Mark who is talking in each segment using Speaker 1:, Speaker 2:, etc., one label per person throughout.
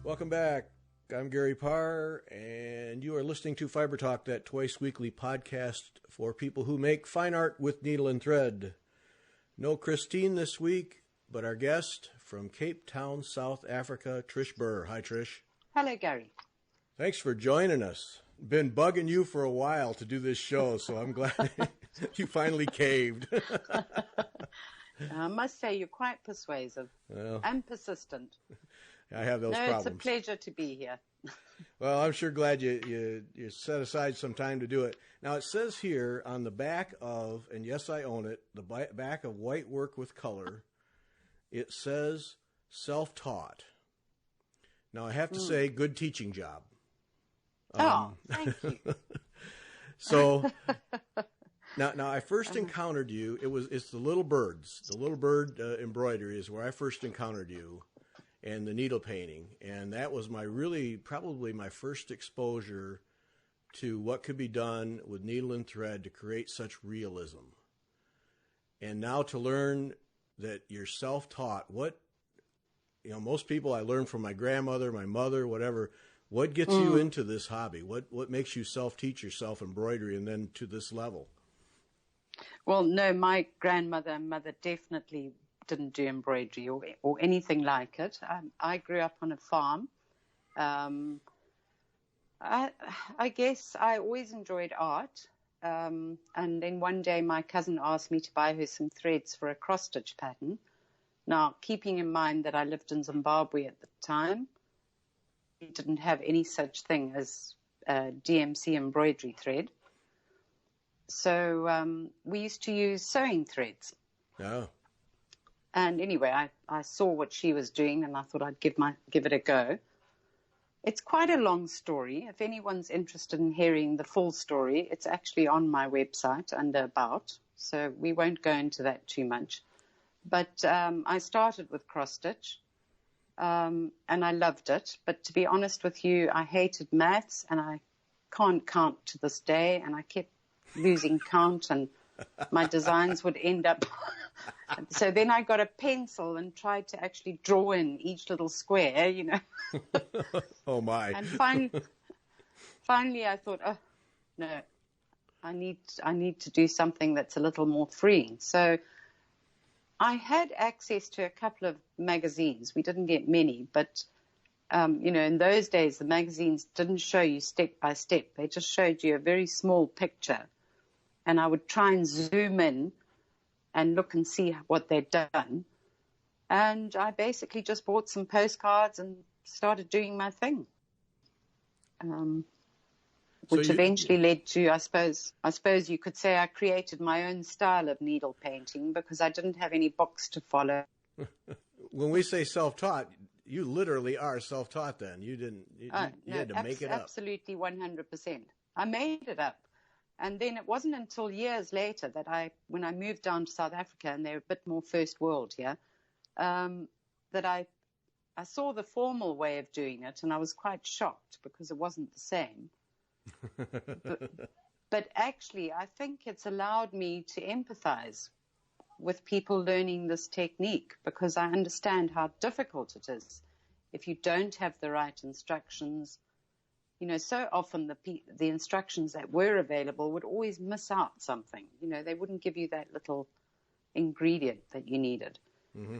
Speaker 1: Welcome back. I'm Gary Parr, and you are listening to Fiber Talk, that twice weekly podcast for people who make fine art with needle and thread. No Christine this week, but our guest from Cape Town, South Africa, Trish Burr. Hi, Trish.
Speaker 2: Hello, Gary.
Speaker 1: Thanks for joining us. Been bugging you for a while to do this show, so I'm glad you finally caved.
Speaker 2: I must say you're quite persuasive and persistent.
Speaker 1: I have those problems.
Speaker 2: It's a pleasure to be here.
Speaker 1: Well, I'm sure glad you set aside some time to do it. Now, it says here on the back of, and yes, I own it, the back of Whitework-with-Color, it says self-taught. Now, I have to say, good teaching job.
Speaker 2: Thank you.
Speaker 1: So, now I first encountered you. It's the little birds. The little bird embroidery is where I first encountered you, and the needle painting. And that was probably my first exposure to what could be done with needle and thread to create such realism. And now to learn that you're self-taught, most people I learned from my grandmother, my mother, whatever. What gets you into this hobby? What makes you self-teach yourself embroidery and then to this level?
Speaker 2: Well, no, my grandmother and mother definitely didn't do embroidery or anything like it. I grew up on a farm. I guess I always enjoyed art. And then one day my cousin asked me to buy her some threads for a cross-stitch pattern. Now, keeping in mind that I lived in Zimbabwe at the time, we didn't have any such thing as DMC embroidery thread. So we used to use sewing threads.
Speaker 1: Oh.
Speaker 2: And anyway, I saw what she was doing, and I thought I'd give it a go. It's quite a long story. If anyone's interested in hearing the full story, it's actually on my website under About, so we won't go into that too much. But I started with cross-stitch, and I loved it. But to be honest with you, I hated maths, and I can't count to this day, and I kept losing count, and my designs would end up. So then I got a pencil and tried to actually draw in each little square,
Speaker 1: Oh my!
Speaker 2: And finally, I thought, oh no, I need to do something that's a little more freeing. So I had access to a couple of magazines. We didn't get many, but in those days the magazines didn't show you step by step. They just showed you a very small picture. And I would try and zoom in and look and see what they'd done. And I basically just bought some postcards and started doing my thing, which eventually led to, I suppose you could say I created my own style of needle painting because I didn't have any books to follow.
Speaker 1: When we say self-taught, you literally are self-taught then. You had to make it up.
Speaker 2: Absolutely 100%. I made it up. And then it wasn't until years later that when I moved down to South Africa, and they're a bit more first world here, that I saw the formal way of doing it, and I was quite shocked because it wasn't the same. But actually, I think it's allowed me to empathize with people learning this technique because I understand how difficult it is if you don't have the right instructions. So often the instructions that were available would always miss out something. They wouldn't give you that little ingredient that you needed. Mm-hmm.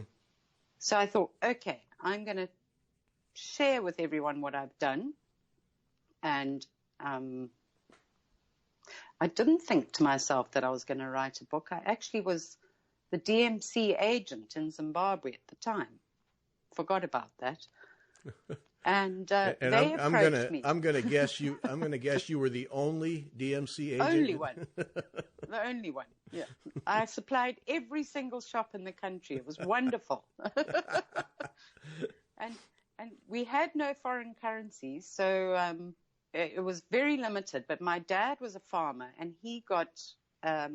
Speaker 2: So I thought, okay, I'm going to share with everyone what I've done. And I didn't think to myself that I was going to write a book. I actually was the DMC agent in Zimbabwe at the time. Forgot about that. And they approached me.
Speaker 1: I'm going to guess you were the only DMC agent.
Speaker 2: Only one. The only one. Yeah. I supplied every single shop in the country. It was wonderful. And we had no foreign currencies, so it was very limited. But my dad was a farmer, and he got a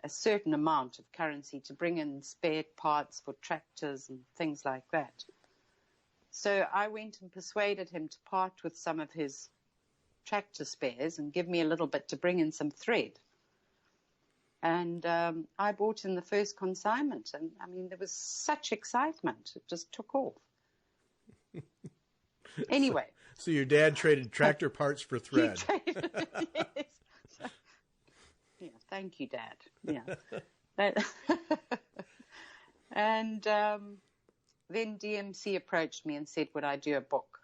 Speaker 2: certain amount of currency to bring in spare parts for tractors and things like that. So I went and persuaded him to part with some of his tractor spares and give me a little bit to bring in some thread. And I bought in the first consignment. And, there was such excitement. It just took off. Anyway.
Speaker 1: So your dad traded tractor parts for thread.
Speaker 2: Yes. Yeah, thank you, Dad. Yeah. And then DMC approached me and said, would I do a book?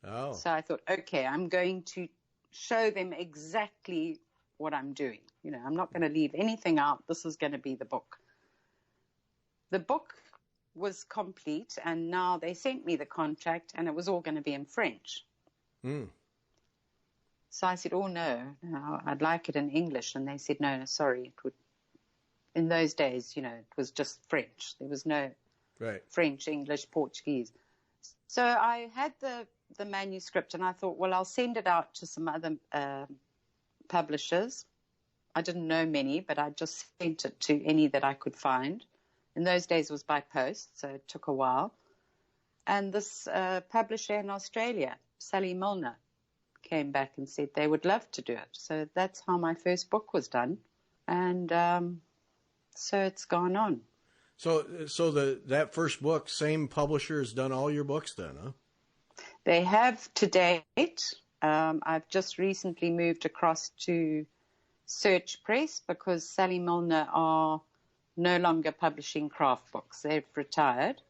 Speaker 1: Oh.
Speaker 2: So I thought, okay, I'm going to show them exactly what I'm doing. You know, I'm not going to leave anything out. This is going to be the book. The book was complete, and now they sent me the contract, and it was all going to be in French. So I said, oh, no, I'd like it in English. And they said, no, sorry. It would. In those days, you know, it was just French. There was no French, English, Portuguese. So I had the manuscript, and I thought, well, I'll send it out to some other publishers. I didn't know many, but I just sent it to any that I could find. In those days, it was by post, so it took a while. And this publisher in Australia, Sally Milner, came back and said they would love to do it. So that's how my first book was done. And so it's gone on.
Speaker 1: So that first book, same publisher has done all your books then, huh?
Speaker 2: They have to date. I've just recently moved across to Search Press because Sally Milner are no longer publishing craft books. They've retired.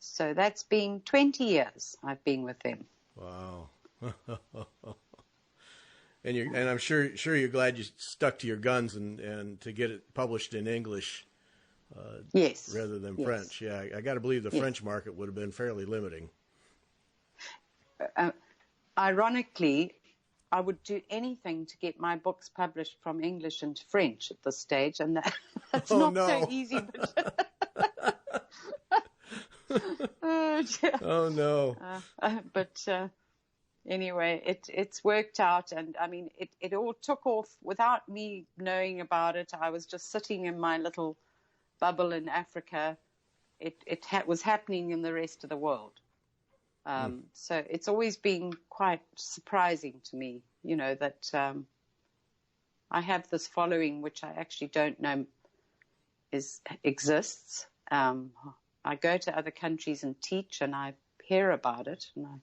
Speaker 2: So that's been 20 years I've been with them.
Speaker 1: Wow. And I'm sure you're glad you stuck to your guns and to get it published in English.
Speaker 2: Yes.
Speaker 1: Rather than French. Yeah, I got to believe the French market would have been fairly limiting.
Speaker 2: Ironically, I would do anything to get my books published from English into French at this stage, and that's so easy.
Speaker 1: Oh, no.
Speaker 2: But anyway, it's worked out, and I mean, it all took off without me knowing about it. I was just sitting in my little bubble in Africa. It was happening in the rest of the world. So it's always been quite surprising to me, you know, that I have this following, which I actually don't know exists. I go to other countries and teach, and I hear about it, and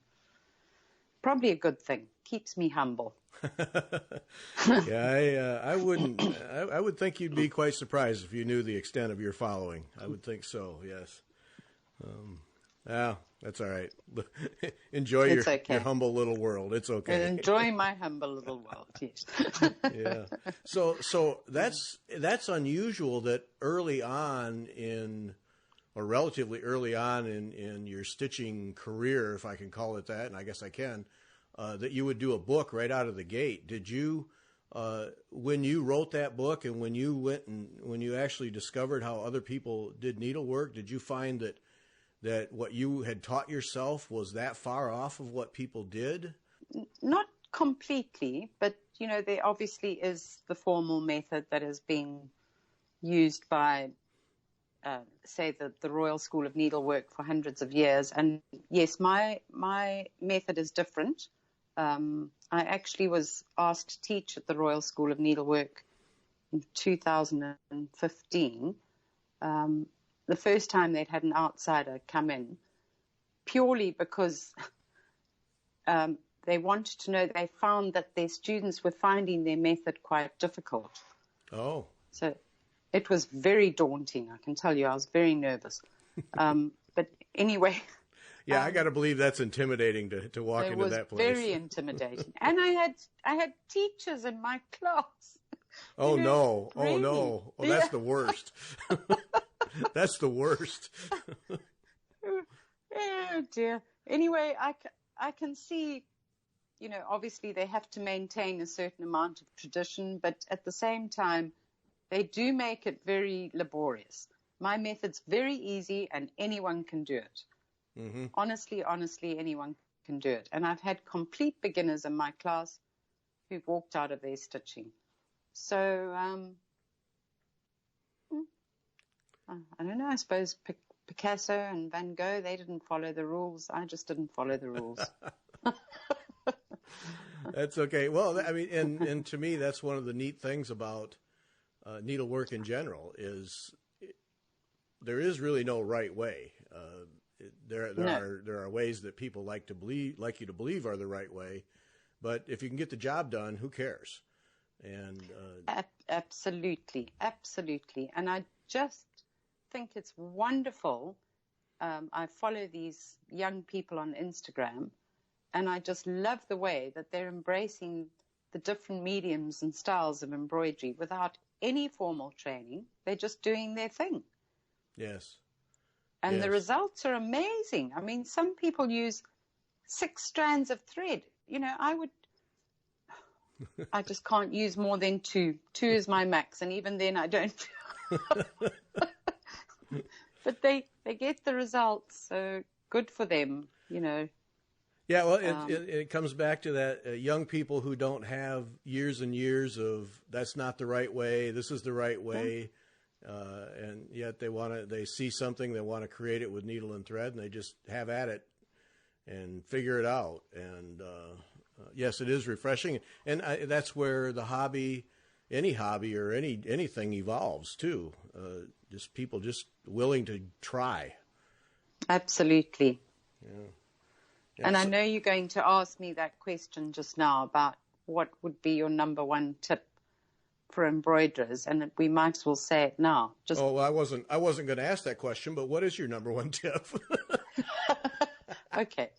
Speaker 2: probably a good thing. Keeps me humble.
Speaker 1: Yeah, I wouldn't. I would think you'd be quite surprised if you knew the extent of your following. I would think so. Yes. That's all right. Enjoy your humble little world. It's okay.
Speaker 2: Enjoy my humble little world. Yes.
Speaker 1: Yeah. So that's unusual that early on or relatively early on in your stitching career, if I can call it that, and I guess I can, that you would do a book right out of the gate. Did you, when you wrote that book and when you actually discovered how other people did needlework, did you find that what you had taught yourself was that far off of what people did?
Speaker 2: Not completely, but, you know, there obviously is the formal method that has been used by, say, the Royal School of Needlework for hundreds of years. And yes, my method is different. I actually was asked to teach at the Royal School of Needlework in 2015. The first time they'd had an outsider come in, purely because they wanted to know, they found that their students were finding their method quite difficult.
Speaker 1: Oh.
Speaker 2: So it was very daunting, I can tell you. I was very nervous. But anyway.
Speaker 1: Yeah, I got to believe that's intimidating to walk into that place.
Speaker 2: It was very intimidating. And I had teachers in my class.
Speaker 1: Oh,
Speaker 2: you know,
Speaker 1: no.
Speaker 2: really.
Speaker 1: Oh, no. Oh, that's the worst. That's the worst.
Speaker 2: Oh, dear. Anyway, I can see, you know, obviously they have to maintain a certain amount of tradition, but at the same time, they do make it very laborious. My method's very easy and anyone can do it. Mm-hmm. Honestly, anyone can do it. And I've had complete beginners in my class who've walked out of their stitching. So, I don't know, I suppose Picasso and Van Gogh, they didn't follow the rules. I just didn't follow the rules.
Speaker 1: That's okay. Well, I mean, and to me, that's one of the neat things about needlework in general is there is really no right way. there are ways that people like you to believe are the right way, but if you can get the job done, who cares? And
Speaker 2: absolutely, and I just think it's wonderful. I follow these young people on Instagram, and I just love the way that they're embracing the different mediums and styles of embroidery without any formal training. They're just doing their thing.
Speaker 1: Yes.
Speaker 2: And the results are amazing. I mean, some people use 6 strands of thread. I just can't use more than 2. 2 is my max, and even then I don't. But they get the results, so good for them,
Speaker 1: Yeah, well, it comes back to that young people who don't have years and years of that's not the right way, this is the right way, and yet they see something, they want to create it with needle and thread, and they just have at it and figure it out. And yes, it is refreshing, and that's where the hobby, any hobby or anything evolves too. Just people just willing to try.
Speaker 2: Absolutely.
Speaker 1: Yeah.
Speaker 2: And I know you're going to ask me that question just now about what would be your number one tip for embroiderers, and we might as well say it now.
Speaker 1: Well, I wasn't going to ask that question, but what is your number one tip?
Speaker 2: Okay.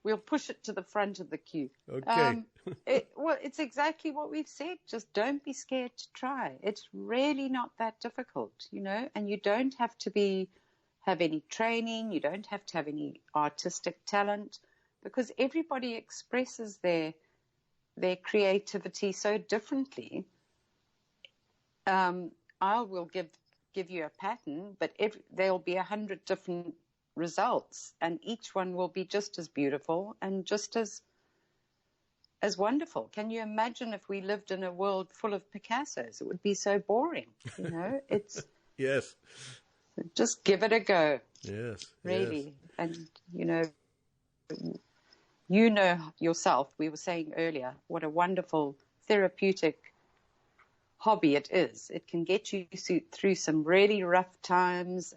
Speaker 2: We'll push it to the front of the queue.
Speaker 1: Okay.
Speaker 2: It's exactly what we've said. Just don't be scared to try. It's really not that difficult, and you don't have to have any training. You don't have to have any artistic talent, because everybody expresses their creativity so differently. I will give you a pattern, but there'll be 100 different results, and each one will be just as beautiful and just as wonderful. Can you imagine if we lived in a world full of Picassos? It would be so boring, It's
Speaker 1: Yes.
Speaker 2: Just give it a go.
Speaker 1: Yes.
Speaker 2: Really. Yes. And yourself, we were saying earlier, what a wonderful therapeutic hobby it is. It can get you through some really rough times.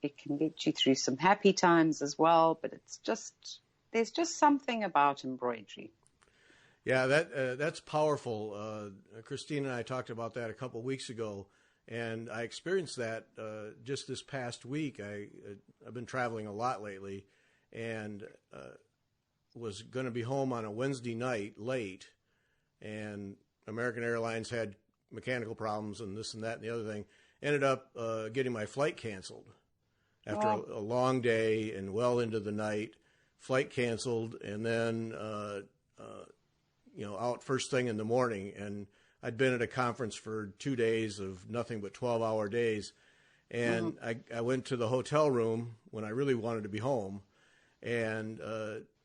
Speaker 2: It can get you through some happy times as well, but there's just something about embroidery.
Speaker 1: Yeah, that's powerful. Christine and I talked about that a couple of weeks ago, and I experienced that just this past week. I've been traveling a lot lately, and was going to be home on a Wednesday night late, and American Airlines had mechanical problems and this and that and the other thing. Ended up getting my flight canceled after a long day and well into the night. Flight canceled, and then out first thing in the morning. And I'd been at a conference for 2 days of nothing but 12-hour days, and I went to the hotel room when I really wanted to be home, and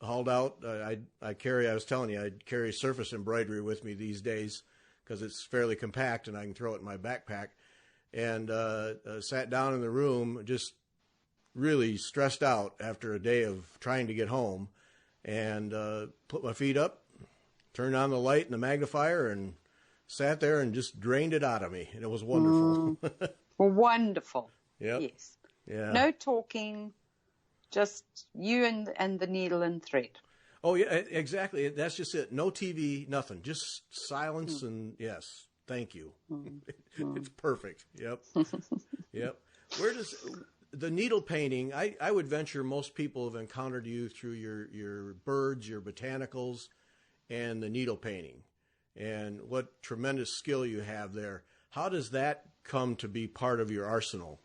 Speaker 1: hauled out. I was telling you, I carry surface embroidery with me these days because it's fairly compact and I can throw it in my backpack. And sat down in the room, just really stressed out after a day of trying to get home, and put my feet up, turned on the light and the magnifier, and sat there and just drained it out of me. And it was wonderful.
Speaker 2: Wonderful.
Speaker 1: Yep.
Speaker 2: Yes.
Speaker 1: Yeah.
Speaker 2: No talking, just you and the needle and thread.
Speaker 1: Oh, yeah, exactly. That's just it. No TV, nothing. Just silence and yes, thank you. It's perfect. Yep. Yep. Where does the needle painting, I would venture most people have encountered you through your birds, your botanicals, and the needle painting. And what tremendous skill you have there. How does that come to be part of your arsenal?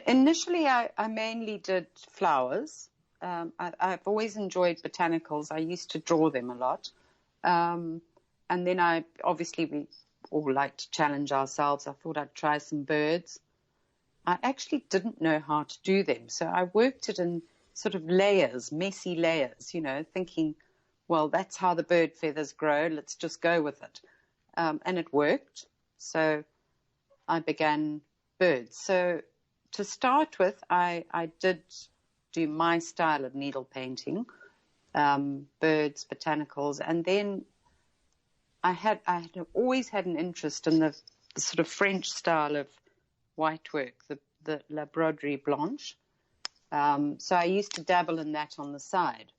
Speaker 2: Initially, I mainly did flowers. I've always enjoyed botanicals. I used to draw them a lot. And then we all like to challenge ourselves. I thought I'd try some birds. I actually didn't know how to do them. So I worked it in sort of layers, messy layers, thinking, well, that's how the bird feathers grow. Let's just go with it. And it worked. So I began birds. So to start with, I did do my style of needle painting, birds, botanicals, and then I had always had an interest in the sort of French style of whitework, the La Broderie Blanche. So I used to dabble in that on the side.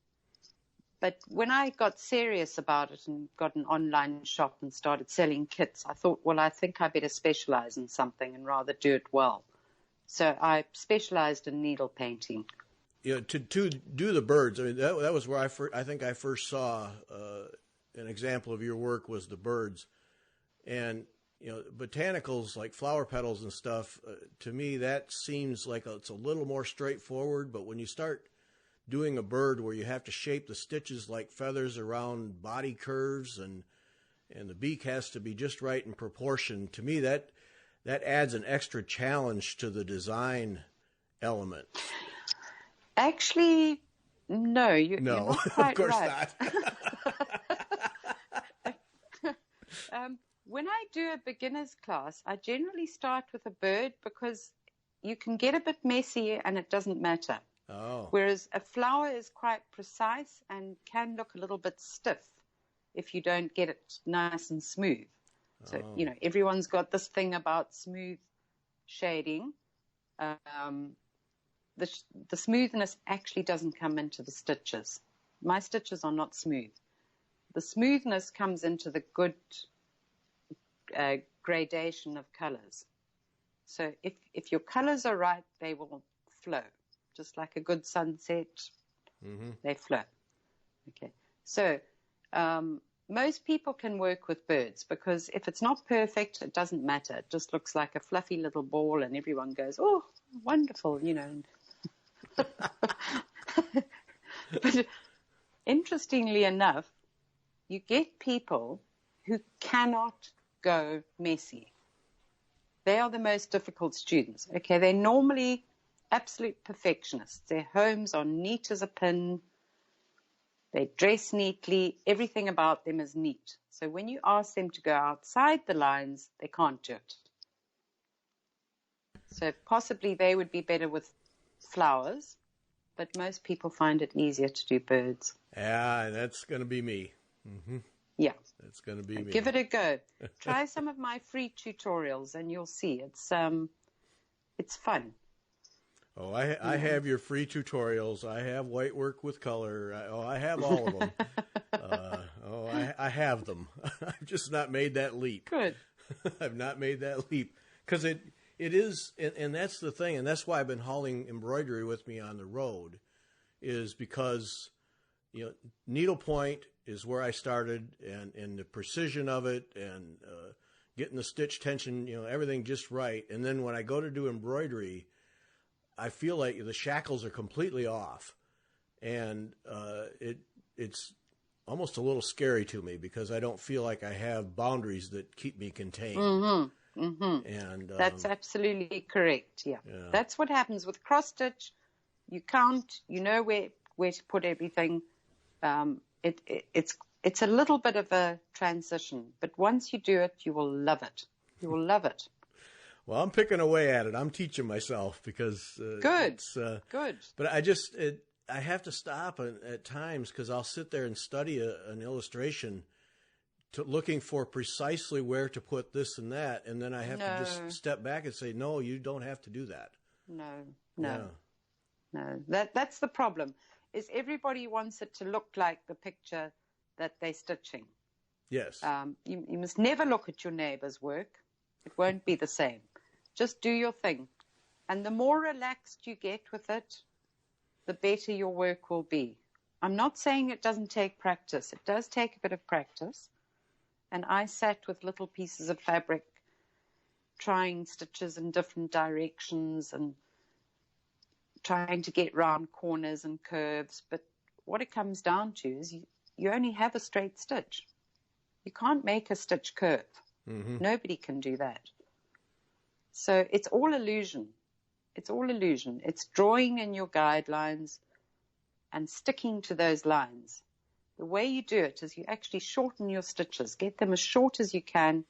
Speaker 2: But when I got serious about it and got an online shop and started selling kits, I thought, well, I think I better specialize in something and rather do it well. So I specialized in needle painting.
Speaker 1: You know, to do the birds, I mean, that was where I think I first saw an example of your work was the birds. And, you know, botanicals like flower petals and stuff, to me, that seems like it's a little more straightforward. But when you start doing a bird where you have to shape the stitches like feathers around body curves and the beak has to be just right in proportion, to me that adds an extra challenge to the design element.
Speaker 2: Actually, no, you're not quite
Speaker 1: of course
Speaker 2: right.
Speaker 1: Not.
Speaker 2: When I do a beginner's class, I generally start with a bird because you can get a bit messy and it doesn't matter.
Speaker 1: Oh.
Speaker 2: Whereas a flower is quite precise and can look a little bit stiff if you don't get it nice and smooth. So, you know, everyone's got this thing about smooth shading. The smoothness actually doesn't come into the stitches. My stitches are not smooth. The smoothness comes into the good gradation of colors. So if your colors are right, they will flow. Just like a good sunset, they flow. Okay. So most people can work with birds because if it's not perfect, it doesn't matter. It just looks like a fluffy little ball and everyone goes, oh, wonderful, you know. But interestingly enough, you get people who cannot go messy. They are the most difficult students. Okay, they're normally absolute perfectionists. Their homes are neat as a pin. They dress neatly. Everything about them is neat. So when you ask them to go outside the lines, they can't do it. So possibly they would be better with flowers, but most people find it easier to do birds.
Speaker 1: Yeah, that's going to be me. Mm-hmm.
Speaker 2: Yeah.
Speaker 1: That's going to be me.
Speaker 2: Give it a go. Try some of my free tutorials and you'll see. It's fun.
Speaker 1: Oh, I have your free tutorials. I have whitework-with-color. I have all of them. I have them. I've just not made that leap.
Speaker 2: Good.
Speaker 1: I've not made that leap because it is, and that's the thing, and that's why I've been hauling embroidery with me on the road, is because, you know, needlepoint is where I started, and the precision of it, and getting the stitch tension, you know, everything just right. And then when I go to do embroidery, I feel like the shackles are completely off, and it's almost a little scary to me because I don't feel like I have boundaries that keep me contained.
Speaker 2: Mm-hmm. Mm-hmm.
Speaker 1: And
Speaker 2: that's absolutely correct. Yeah, that's what happens with cross stitch. You count, you know where to put everything. It's a little bit of a transition, but once you do it, you will love it. You will love it.
Speaker 1: Well, I'm picking away at it. I'm teaching myself because
Speaker 2: good.
Speaker 1: Good. But I have to stop at times because I'll sit there and study an illustration, looking for precisely where to put this and that, and then I have to just step back and say, no, you don't have to do that.
Speaker 2: No. That's the problem. Is everybody wants it to look like the picture that they're stitching.
Speaker 1: Yes.
Speaker 2: You must never look at your neighbor's work. It won't be the same. Just do your thing. And the more relaxed you get with it, the better your work will be. I'm not saying it doesn't take practice. It does take a bit of practice. And I sat with little pieces of fabric, trying stitches in different directions and trying to get round corners and curves. But what it comes down to is you only have a straight stitch. You can't make a stitch curve. Mm-hmm. Nobody can do that. So it's all illusion. It's all illusion. It's drawing in your guidelines and sticking to those lines. The way you do it is you actually shorten your stitches, get them as short as you can,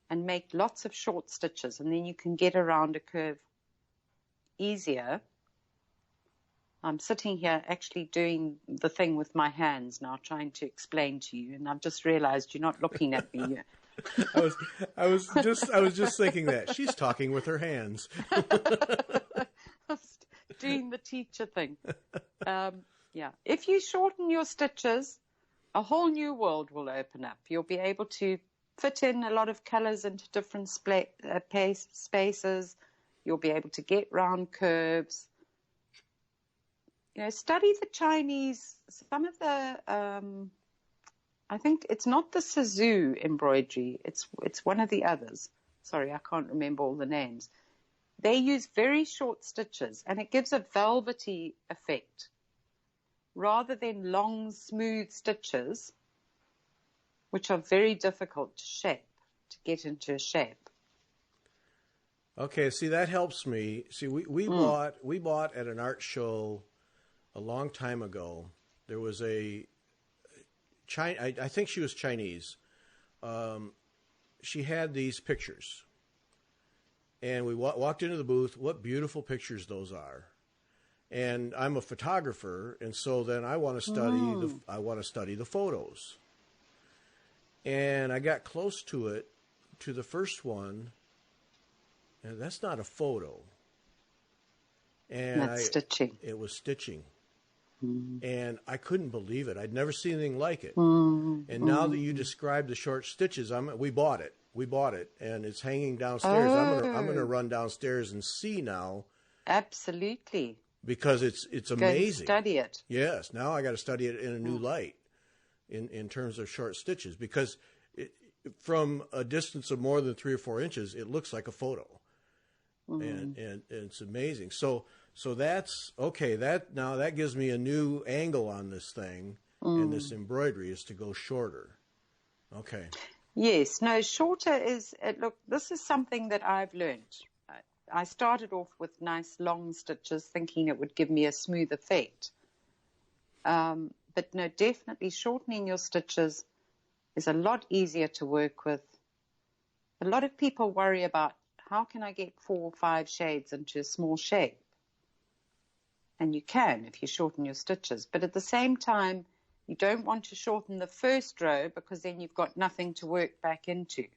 Speaker 2: and make lots of short stitches, and then you can get around a curve easier. I'm sitting here actually doing the thing with my hands now, trying to explain to you, and I've just realized you're not looking at me.
Speaker 1: I was just thinking that she's talking with her hands.
Speaker 2: Doing the teacher thing. Yeah. If you shorten your stitches, a whole new world will open up. You'll be able to fit in a lot of colors into different spaces. You'll be able to get round curves. You know, study the Chinese, some of the, I think it's not the Suzhou embroidery. It's one of the others. Sorry, I can't remember all the names. They use very short stitches, and it gives a velvety effect rather than long, smooth stitches, which are very difficult to shape, to get into a shape.
Speaker 1: Okay, see, that helps me. See, we bought at an art show a long time ago. There was I think she was Chinese. She had these pictures. And we walked into the booth. What beautiful pictures those are! And I'm a photographer, and so then I want to study the photos. And I got close to the first one, and that's not a photo. And
Speaker 2: that's stitching.
Speaker 1: It was stitching. And I couldn't believe it. I'd never seen anything like it. And now that you described the short stitches, we bought it. We bought it, and it's hanging downstairs. I'm going to run downstairs and see now.
Speaker 2: Absolutely.
Speaker 1: Because it's amazing.
Speaker 2: Go study it.
Speaker 1: Yes. Now I got to study it in a new light, in terms of short stitches, because from a distance of more than 3 or 4 inches, it looks like a photo, and it's amazing. So that's okay. That gives me a new angle on this thing, and this embroidery is to go shorter. Okay.
Speaker 2: Yes. No, shorter is, look, this is something that I've learned. I started off with nice long stitches thinking it would give me a smooth effect. But no, definitely shortening your stitches is a lot easier to work with. A lot of people worry about how can I get 4 or 5 shades into a small shape? And you can if you shorten your stitches. But at the same time, you don't want to shorten the first row because then you've got nothing to work back into.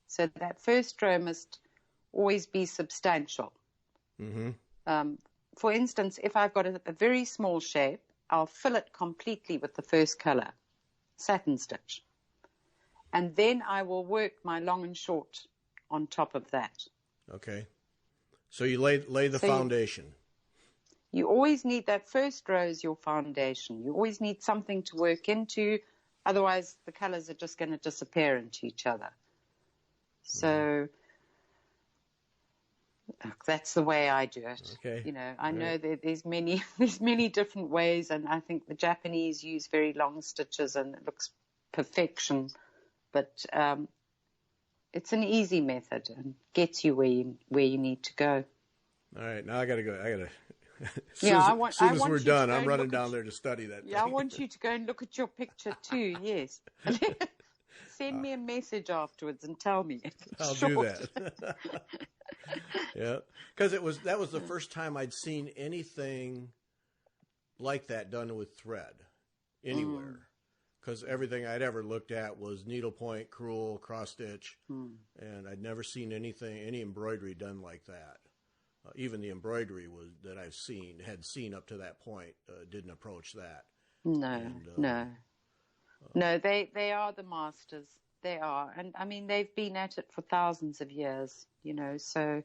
Speaker 2: So that first row must always be substantial. For instance, if I've got a very small shape, I'll fill it completely with the first color, satin stitch. And then I will work my long and short on top of that.
Speaker 1: Okay. So you lay the foundation.
Speaker 2: You always need that first row as your foundation. You always need something to work into. Otherwise, the colors are just going to disappear into each other. So that's the way I do it.
Speaker 1: Okay.
Speaker 2: You know, I know that there's many different ways, and I think the Japanese use very long stitches, and it looks perfection. But it's an easy method and gets you where you need to go.
Speaker 1: All right, now I got to go. As soon as we're done, I'm running down there to study that.
Speaker 2: Yeah, I want you to go and look at your picture too. Yes. Send me a message afterwards and tell me.
Speaker 1: I'll do that. Yeah, because that was the first time I'd seen anything like that done with thread anywhere. Because everything I'd ever looked at was needlepoint, crewel, cross stitch, and I'd never seen any embroidery done like that. Even the embroidery that had seen up to that point didn't approach that.
Speaker 2: No. They are the masters. They are, and I mean they've been at it for thousands of years. You know, so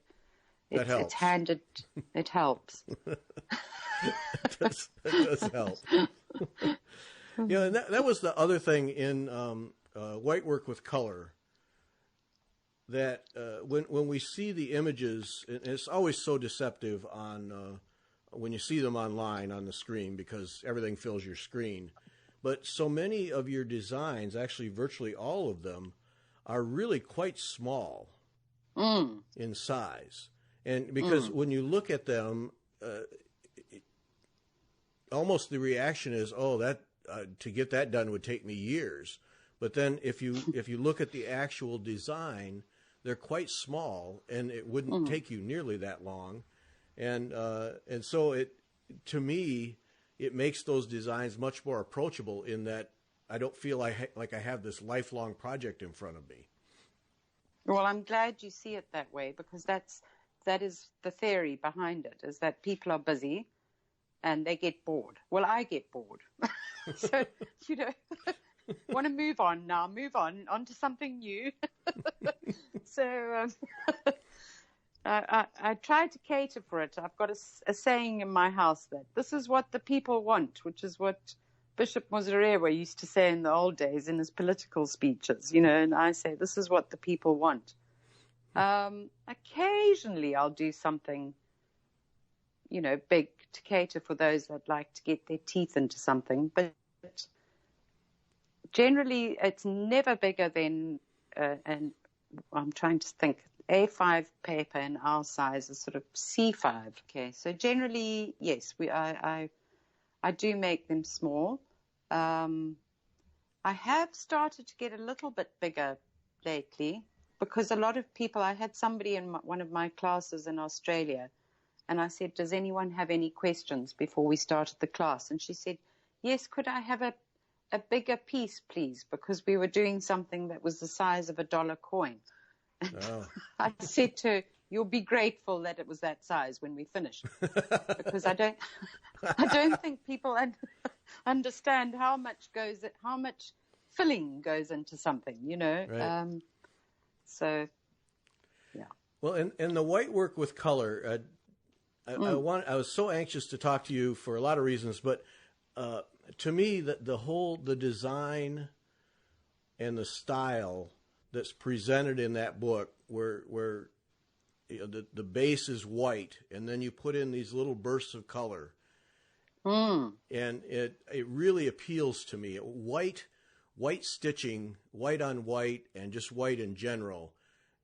Speaker 2: it's handed. It helps. It
Speaker 1: does help. Yeah, and that was the other thing in white work with color. That when we see the images, and it's always so deceptive on when you see them online on the screen because everything fills your screen. But so many of your designs, actually virtually all of them, are really quite small in size. And because when you look at them, almost the reaction is, oh, that to get that done would take me years. But then if you look at the actual design, they're quite small, and it wouldn't take you nearly that long. And so to me, it makes those designs much more approachable in that I don't feel like I have this lifelong project in front of me.
Speaker 2: Well, I'm glad you see it that way, because that is the theory behind it, is that people are busy and they get bored. Well, I get bored. So, want to move on now, on to something new. So I try to cater for it. I've got a saying in my house that this is what the people want, which is what Bishop Muzorewa used to say in the old days in his political speeches, and I say, this is what the people want. Occasionally I'll do something, big to cater for those that like to get their teeth into something, but generally it's never bigger than, and I'm trying to think, A5 paper in our size is sort of C5. Okay, so generally, yes, I do make them small. I have started to get a little bit bigger lately, because a lot of people, I had somebody in one of my classes in Australia, and I said, does anyone have any questions before we started the class? And she said, yes, could I have a bigger piece, please? Because we were doing something that was the size of $1 coin. Oh. I said to her, you'll be grateful that it was that size when we finish, because I don't think people understand how much filling goes into something, Right. So, yeah.
Speaker 1: Well, and the white work with color, I was so anxious to talk to you for a lot of reasons, but to me, the design and the style that's presented in that book, where the base is white, and then you put in these little bursts of color, and it really appeals to me. White stitching, white on white, and just white in general,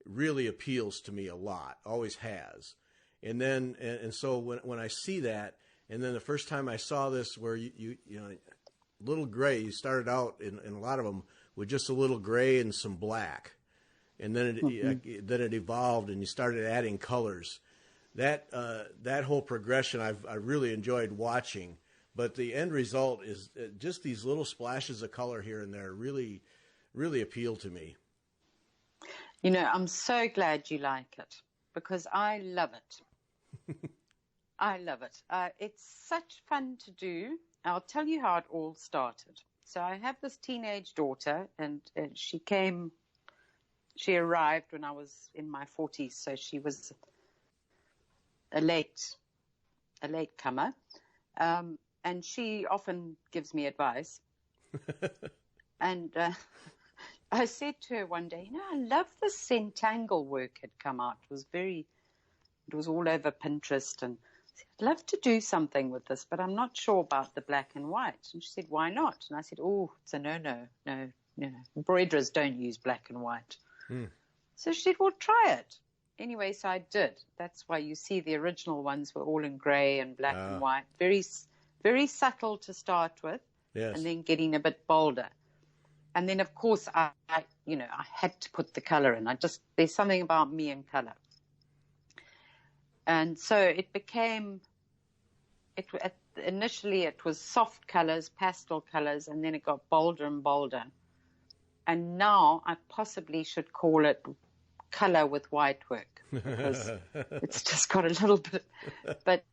Speaker 1: really appeals to me a lot. Always has. And then and so when I see that, and then the first time I saw this, where you little gray, you started out in a lot of them with just a little gray and some black, and then it evolved, and you started adding colors. That whole progression I really enjoyed watching. But the end result is just these little splashes of color here and there really, really appeal to me.
Speaker 2: I'm so glad you like it, because I love it. I love it. It's such fun to do. I'll tell you how it all started. So I have this teenage daughter, and she arrived when I was in my 40s, so she was a late comer. And she often gives me advice. And I said to her one day, I love the Centangle work had come out. It was all over Pinterest. And I said, I'd love to do something with this, but I'm not sure about the black and white. And she said, why not? And I said, it's a no. Embroiderers don't use black and white. So she said, well, try it. Anyway, so I did. That's why you see the original ones were all in gray and black and white. Very, very subtle to start with, yes. And then getting a bit bolder. And then, of course, I had to put the color in. There's something about me and color. And so it became, initially it was soft colors, pastel colors, and then it got bolder and bolder. And now I possibly should call it color with white work, because it's just got a little bit, but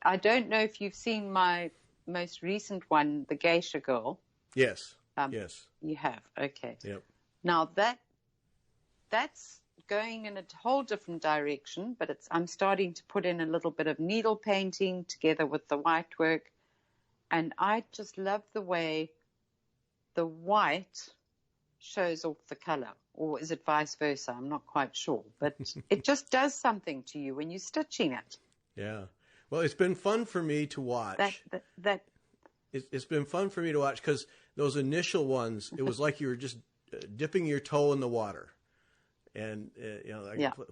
Speaker 2: I don't know if you've seen my most recent one, the Geisha Girl.
Speaker 1: Yes. Yes.
Speaker 2: You have. Okay.
Speaker 1: Yep.
Speaker 2: Now that's going in a whole different direction, but I'm starting to put in a little bit of needle painting together with the white work, and I just love the way the white shows off the color, or is it vice versa? I'm not quite sure, but it just does something to you when you're stitching it.
Speaker 1: Yeah. Well, it's been fun for me to watch. It's been fun for me to watch, because those initial ones, it was like you were just dipping your toe in the water, and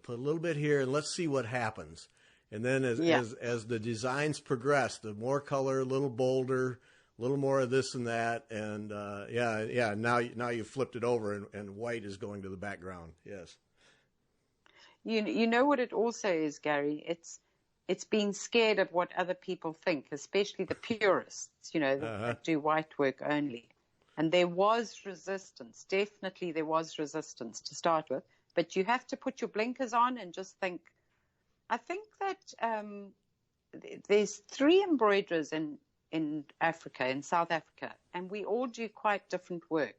Speaker 1: put a little bit here, and let's see what happens. And then as the designs progress, the more color, a little bolder, a little more of this and that, and now you've flipped it over, and white is going to the background. Yes.
Speaker 2: You know what it also is, Gary? It's being scared of what other people think, especially the purists, that do white work only. And there was resistance. Definitely there was resistance to start with. but you have to put your blinkers on and just think. I think that there's 3 embroiderers in Africa, in South Africa, and we all do quite different work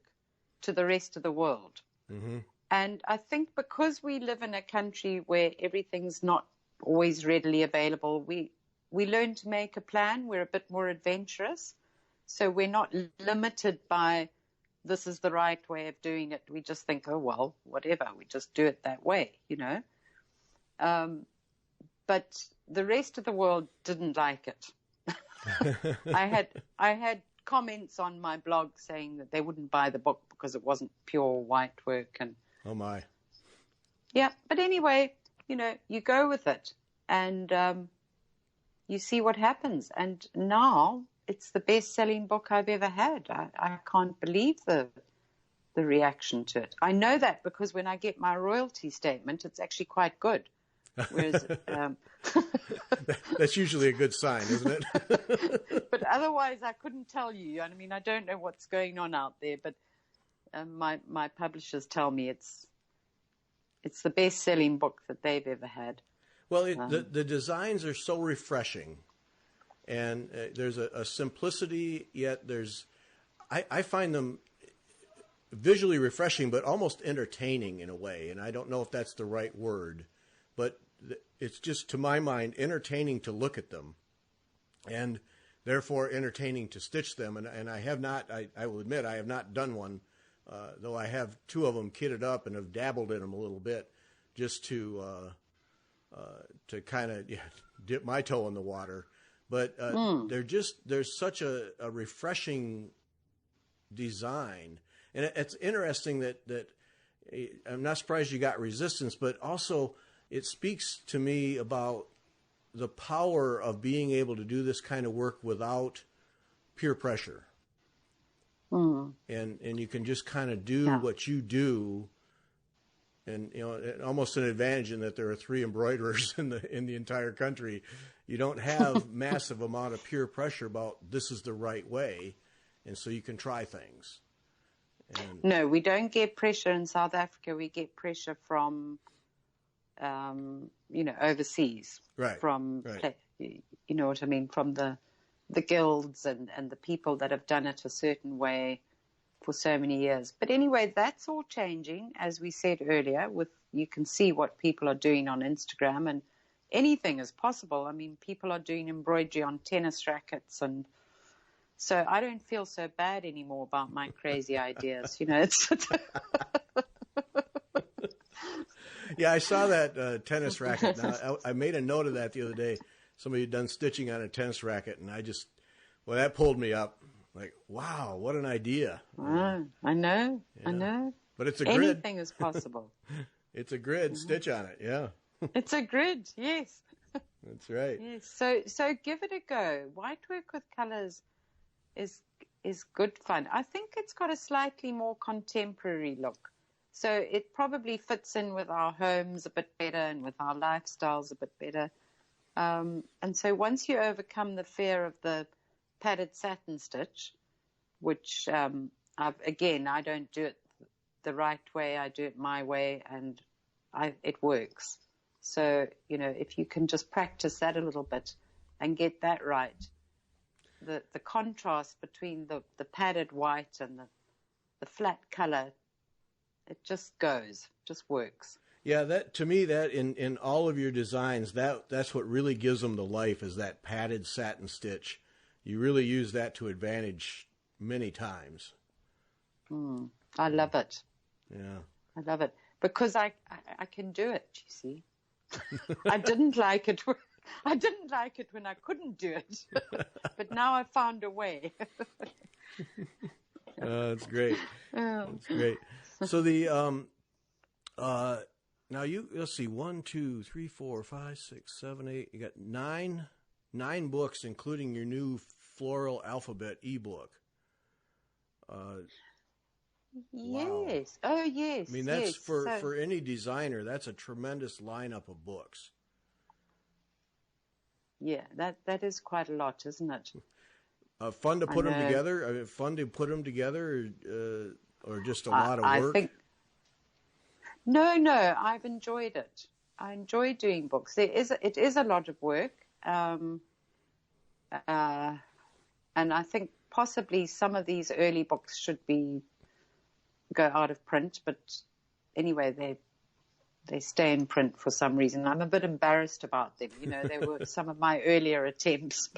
Speaker 2: to the rest of the world.
Speaker 1: Mm-hmm.
Speaker 2: And I think because we live in a country where everything's not always readily available, we learn to make a plan. We're a bit more adventurous. So we're not limited by this is the right way of doing it. We just think, oh, well, whatever. We just do it that way, you know. But the rest of the world didn't like it. I had comments on my blog saying that they wouldn't buy the book because it wasn't pure white work. And
Speaker 1: oh, my.
Speaker 2: Yeah, but anyway, you know, you go with it and you see what happens. And now it's the best-selling book I've ever had. I can't believe the reaction to it. I know that because when I get my royalty statement, it's actually quite good. Whereas,
Speaker 1: that's usually a good sign, isn't it?
Speaker 2: But otherwise, I couldn't tell you. I mean, I don't know what's going on out there, but my publishers tell me it's the best-selling book that they've ever had.
Speaker 1: Well, the designs are so refreshing, and there's a simplicity, yet I find them visually refreshing, but almost entertaining in a way, and I don't know if that's the right word, but it's just, to my mind, entertaining to look at them, and therefore entertaining to stitch them, and I have not, I will admit, I have not done one, though I have 2 of them kitted up and have dabbled in them a little bit, just to kind of dip my toe in the water. But there's such a refreshing design. And it's interesting that I'm not surprised you got resistance, but also it speaks to me about the power of being able to do this kind of work without peer pressure. And you can just kind of do what you do. And, you know, almost an advantage in that there are 3 embroiderers in the entire country. You don't have massive amount of peer pressure about this is the right way, and so you can try things.
Speaker 2: No, we don't get pressure in South Africa. We get pressure from, you know, overseas.
Speaker 1: Right.
Speaker 2: You know what I mean? From the guilds and the people that have done it a certain way for so many years. But anyway, that's all changing, as we said earlier. You can see what people are doing on Instagram, and anything is possible. I mean, people are doing embroidery on tennis rackets, and so I don't feel so bad anymore about my crazy ideas. You know, it's
Speaker 1: yeah, I saw that tennis racket. Now, I made a note of that the other day. Somebody had done stitching on a tennis racket, and that pulled me up. Like, wow, what an idea.
Speaker 2: I know.
Speaker 1: But it's a grid.
Speaker 2: Anything is possible.
Speaker 1: It's a grid, stitch on it, yeah.
Speaker 2: It's a grid, yes.
Speaker 1: That's right.
Speaker 2: Yes. So give it a go. White work with colors is good fun. I think it's got a slightly more contemporary look. So it probably fits in with our homes a bit better and with our lifestyles a bit better. And so once you overcome the fear of the padded satin stitch, which I don't do it the right way. I do it my way, and it works. So, you know, if you can just practice that a little bit and get that right, the contrast between the padded white and the flat color, it just works.
Speaker 1: Yeah, to me, in all of your designs, that's what really gives them the life, is that padded satin stitch. You really use that to advantage many times.
Speaker 2: I love it.
Speaker 1: Yeah.
Speaker 2: I love it because I can do it, you see. I didn't like it when I couldn't do it. But now I found a way.
Speaker 1: That's great. That's great. So now let's see, 1, 2, 3, 4, 5, 6, 7, 8. You got nine books, including your new Floral Alphabet ebook.
Speaker 2: Yes.
Speaker 1: Wow.
Speaker 2: Oh, yes.
Speaker 1: I mean, that's for any designer, that's a tremendous lineup of books.
Speaker 2: Yeah, that is quite a lot, isn't it?
Speaker 1: Fun to put them together? Fun to put them together, or just a lot of work?
Speaker 2: No, I've enjoyed it. I enjoy doing books. It is a lot of work. And I think possibly some of these early books should go out of print, but anyway, they stay in print for some reason. I'm a bit embarrassed about them. They were some of my earlier attempts,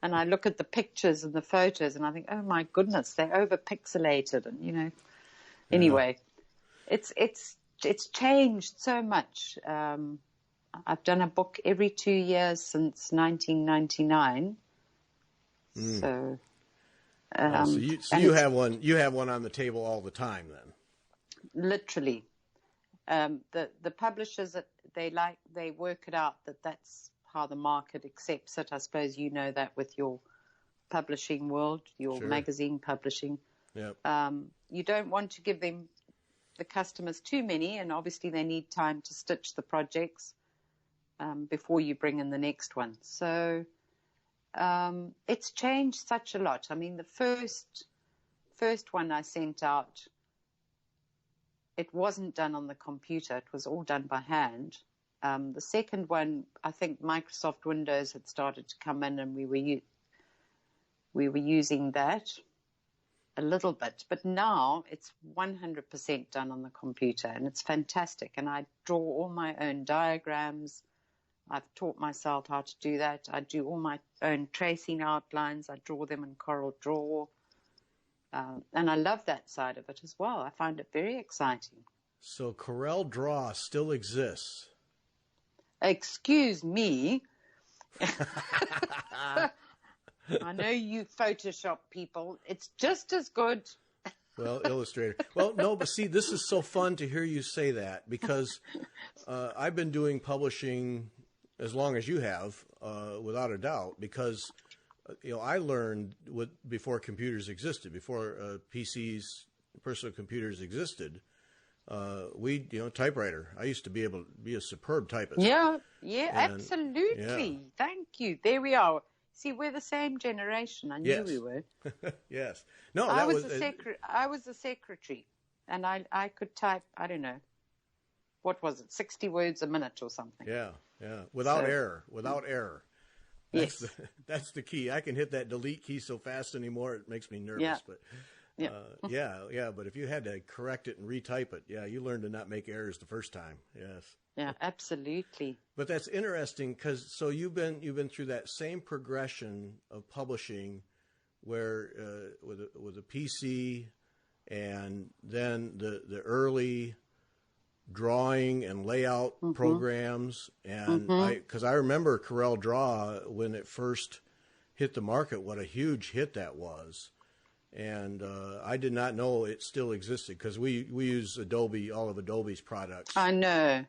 Speaker 2: and I look at the pictures and the photos and I think, oh my goodness, they're over pixelated. And, anyway, it's changed so much. I've done a book every 2 years since 1999. So,
Speaker 1: so you have one. You have one on the table all the time, then.
Speaker 2: Literally, the publishers they work it out that's how the market accepts it. I suppose you know that with your publishing world, your magazine publishing.
Speaker 1: Yep.
Speaker 2: You don't want to give the customers too many, and obviously they need time to stitch the projects before you bring in the next one. So. It's changed such a lot. I mean, the first one I sent out, it wasn't done on the computer. It was all done by hand. The second one, I think Microsoft Windows had started to come in, and we were using that a little bit. But now it's 100% done on the computer, and it's fantastic. And I draw all my own diagrams. I've taught myself how to do that. I do all my own tracing outlines. I draw them in Corel Draw. And I love that side of it as well. I find it very exciting.
Speaker 1: So Corel Draw still exists?
Speaker 2: Excuse me. I know you Photoshop people. It's just as good.
Speaker 1: Well, Illustrator. Well, no, but see, this is so fun to hear you say that, because I've been doing publishing as long as you have, without a doubt, because I learned before computers existed, before PCs, personal computers existed. Typewriter. I used to be able to be a superb typist.
Speaker 2: Yeah, absolutely. Yeah. Thank you. There we are. See, we're the same generation. I knew we were.
Speaker 1: Yes. No,
Speaker 2: I was a secretary, and I could type, I don't know, what was it, 60 words a minute or something.
Speaker 1: Yeah. Without error. That's the key. I can hit that delete key so fast anymore, it makes me nervous.
Speaker 2: Yeah.
Speaker 1: But but if you had to correct it and retype it, you learned to not make errors the first time. Yes.
Speaker 2: Yeah, absolutely.
Speaker 1: But that's interesting, because you've been through that same progression of publishing, where with a PC, and then the early drawing and layout programs, and because I remember Corel Draw when it first hit the market, what a huge hit that was. And I did not know it still existed, because we use Adobe, all of Adobe's products.
Speaker 2: I know,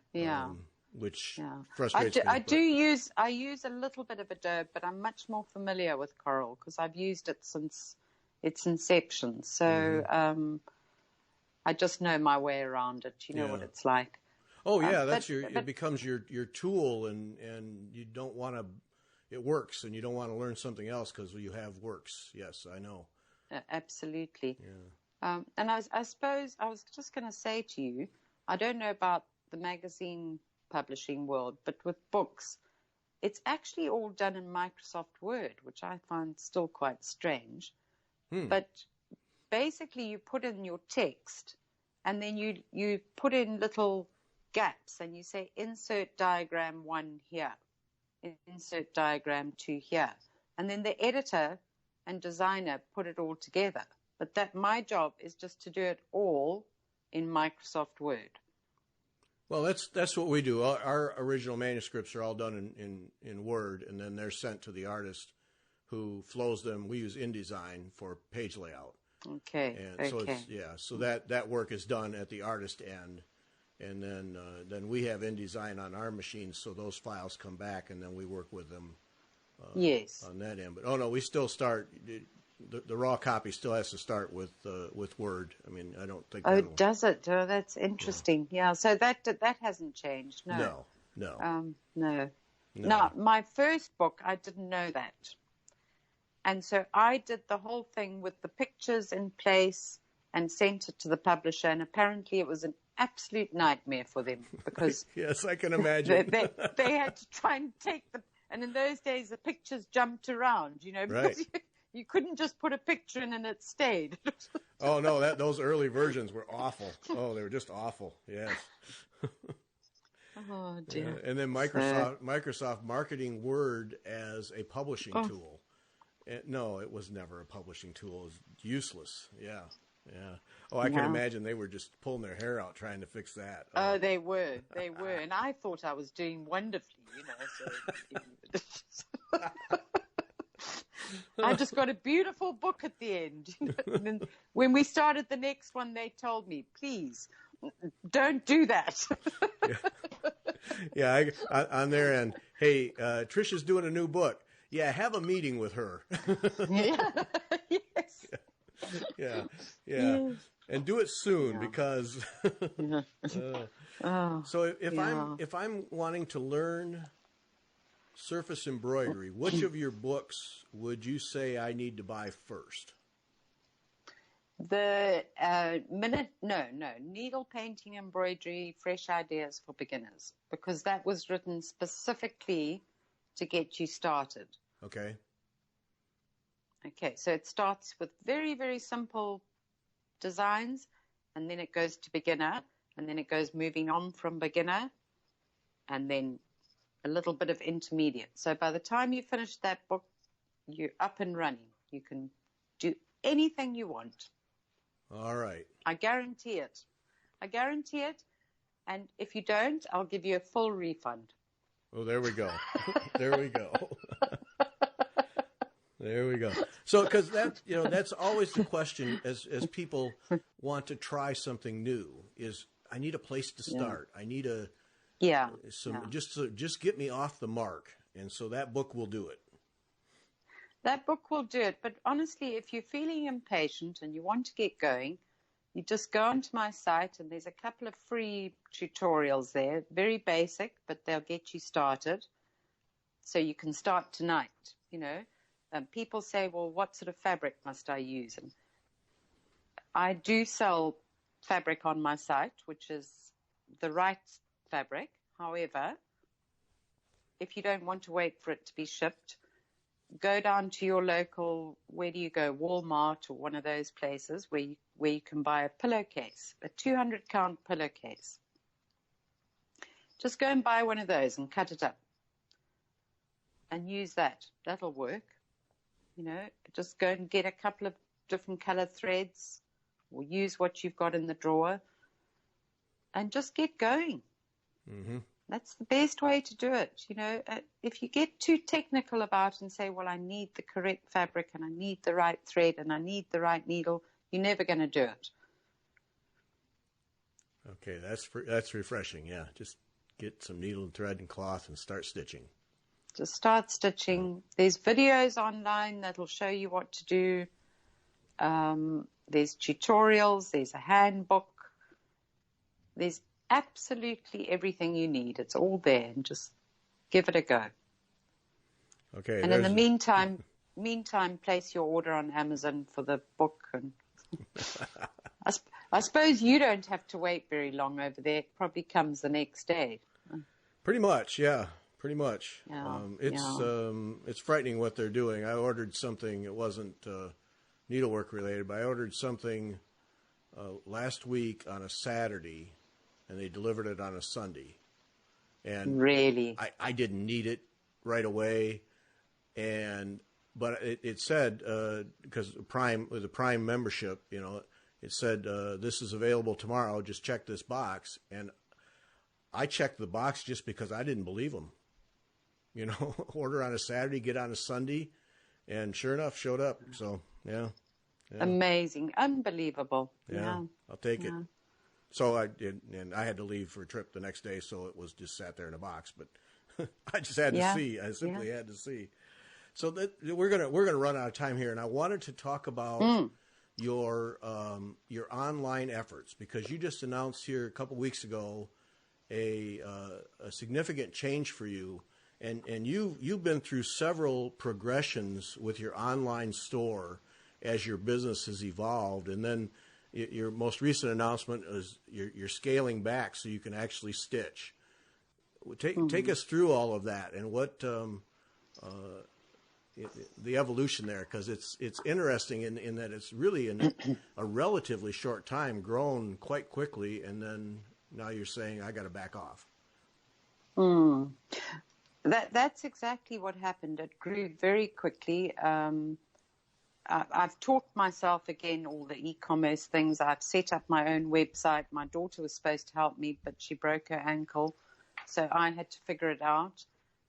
Speaker 1: which frustrates me.
Speaker 2: I use a little bit of Adobe, but I'm much more familiar with Corel because I've used it since its inception. So I just know my way around it. You know what it's like.
Speaker 1: Oh yeah, it becomes your tool, and you don't want to. It works, and you don't want to learn something else because you have works. Yes, I know.
Speaker 2: Absolutely. Yeah. And I suppose I was just going to say to you, I don't know about the magazine publishing world, but with books, it's actually all done in Microsoft Word, which I find still quite strange. But basically, you put in your text, and then you put in little gaps, and you say, insert diagram 1 here, insert diagram 2 here. And then the editor and designer put it all together. But my job is just to do it all in Microsoft Word.
Speaker 1: Well, that's what we do. Our original manuscripts are all done in Word, and then they're sent to the artist who flows them. We use InDesign for page layout.
Speaker 2: Okay.
Speaker 1: And so that work is done at the artist end, and then we have InDesign on our machines, so those files come back, and then we work with them. On that end, but we still start. The raw copy still has to start with Word. I mean, I don't think.
Speaker 2: Oh, does it? Oh, that's interesting. Yeah. So that hasn't changed. No. No. Now, my first book, I didn't know that, and so I did the whole thing with the pictures in place and sent it to the publisher. And apparently, it was absolute nightmare for them because
Speaker 1: yes, I can imagine.
Speaker 2: they had to try and take and in those days the pictures jumped around, because
Speaker 1: right.
Speaker 2: you couldn't just put a picture in and it stayed.
Speaker 1: Oh no, those early versions were awful. Oh, they were just awful. Yes.
Speaker 2: Oh dear.
Speaker 1: And then Microsoft marketing Word as a publishing tool. No, it was never a publishing tool. It was useless. Yeah. Yeah. Oh, I can imagine they were just pulling their hair out trying to fix that.
Speaker 2: Oh, they were. And I thought I was doing wonderfully, So I just got a beautiful book at the end. And then when we started the next one, they told me, please, don't do that.
Speaker 1: Yeah, on their end, hey, Trish is doing a new book. Yeah, have a meeting with her.
Speaker 2: Yeah. Yes.
Speaker 1: Yeah. And do it soon because. So if I'm wanting to learn surface embroidery, which of your books would you say I need to buy first?
Speaker 2: The needle painting embroidery, fresh ideas for beginners, because that was written specifically to get you started.
Speaker 1: Okay.
Speaker 2: Okay, so it starts with very, very simple designs, and then it goes to beginner, and then it goes moving on from beginner, and then a little bit of intermediate. So by the time you finish that book, you're up and running. You can do anything you want.
Speaker 1: All right.
Speaker 2: I guarantee it. And if you don't, I'll give you a full refund.
Speaker 1: Oh, there we go. There we go. There we go. So, because that's always the question as people want to try something new is I need a place to start. I need just get me off the mark. And so that book will do it.
Speaker 2: That book will do it. But honestly, if you're feeling impatient and you want to get going, you just go onto my site and there's a couple of free tutorials there, very basic, but they'll get you started. So you can start tonight, people say, well, what sort of fabric must I use? And I do sell fabric on my site, which is the right fabric. However, if you don't want to wait for it to be shipped, go down to your local, where do you go, Walmart or one of those places where you can buy a pillowcase, a 200-count pillowcase. Just go and buy one of those and cut it up and use that. That'll work. Just go and get a couple of different color threads or use what you've got in the drawer and just get going. Mm-hmm. That's the best way to do it. If you get too technical about it and say, well, I need the correct fabric and I need the right thread and I need the right needle, you're never going to do it.
Speaker 1: Okay, that's refreshing. Yeah, just get some needle and thread and cloth and start stitching.
Speaker 2: Just start stitching. There's videos online that'll show you what to do. There's tutorials. There's a handbook. There's absolutely everything you need. It's all there, and just give it a go.
Speaker 1: Okay.
Speaker 2: And in the meantime, place your order on Amazon for the book. And I suppose you don't have to wait very long over there. It probably comes the next day.
Speaker 1: Pretty much, yeah. Pretty much.
Speaker 2: Yeah,
Speaker 1: it's frightening what they're doing. I ordered something. It wasn't needlework related, but I ordered something last week on a Saturday, and they delivered it on a Sunday. And
Speaker 2: really,
Speaker 1: I didn't need it right away, but it said because with the Prime membership, it said this is available tomorrow. Just check this box, and I checked the box just because I didn't believe them. Order on a Saturday, get on a Sunday, and sure enough, showed up. So, yeah.
Speaker 2: Amazing. Unbelievable. Yeah.
Speaker 1: I'll take it. So I did, and I had to leave for a trip the next day, so it was just sat there in a box. But I just had to see. I simply had to see. So we're gonna run out of time here, and I wanted to talk about your online efforts, because you just announced here a couple weeks ago a significant change for you. And you've been through several progressions with your online store as your business has evolved, and then your most recent announcement is you're scaling back so you can actually stitch. Take us through all of that and what the evolution there, because it's interesting in that it's really in a relatively short time grown quite quickly, and then now you're saying I got to back off.
Speaker 2: That's exactly what happened. It grew very quickly. I've taught myself again all the e-commerce things. I've set up my own website. My daughter was supposed to help me, but she broke her ankle, so I had to figure it out.